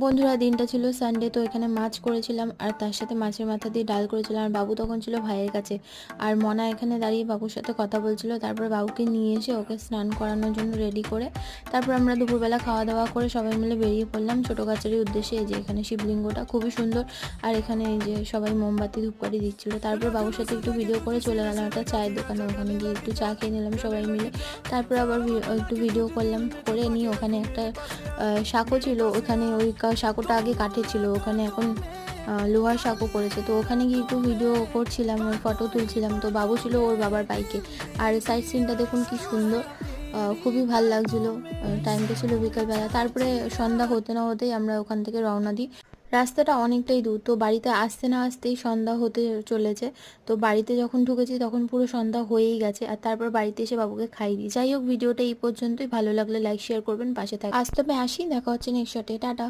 বন্ধুরা, দিনটা ছিল সানডে, তো এখানে মাছ করেছিলাম আর তার সাথে মাছের মাথা দিয়ে ডাল করেছিলাম। আর বাবু তখন ছিল ভাইয়ের কাছে, আর মনা এখানে দাঁড়িয়ে বাবুর সাথে কথা বলছিল। তারপর বাবুকে নিয়ে এসে ওকে স্নান করানোর জন্য রেডি করে তারপর আমরা দুপুরবেলা খাওয়া দাওয়া করে সবাই মিলে বেরিয়ে পড়লাম ছোটো গাছেরই উদ্দেশ্যে। এই যে এখানে শিবলিঙ্গটা খুবই সুন্দর, আর এখানে এই যে সবাই মোমবাতি ধূপকাঠি দিচ্ছিল। তারপর বাবুর সাথে একটু ভিডিও করে চলে গেলাম একটা চায়ের দোকানে, ওখানে গিয়ে একটু চা খেয়ে নিলাম সবাই মিলে। তারপর আবার একটু ভিডিও করলাম, করে নিয়ে ওখানে একটা সাঁকো ছিল, ওখানে ওই সাঁকোটা আগে কাঠের ছিল, ওখানে এখন লোহার সাঁকো করেছে। তো ওখানে গিয়ে একটু ভিডিও করছিলাম, ফটো তুলছিলাম। তো বাবু ছিল ওর বাবার বাইকে, আর সাইড সিনটা দেখুন কি সুন্দর, খুবই ভাল লাগছিলো। টাইমটা ছিল বিকালবেলা। তারপরে সন্ধ্যা হতে না হতেই আমরা ওখান থেকে রওনা দিই। রাস্তাটা অনেকটাই দূর, তো বাড়িতে আসতে না আসতেই সন্ধ্যা হতে চলেছে। তো বাড়িতে যখন ঢুকেছি তখন পুরো সন্ধ্যা হয়েই গেছে, আর তারপর বাড়িতে এসে বাবুকে খাইয়ে দিই। যাই হোক, ভিডিওটা এই পর্যন্তই। ভালো লাগলে লাইক শেয়ার করবেন, পাশে থাকবেন। আজ তবে আসি, দেখা হচ্ছে নেক্সট শটে, টাটা।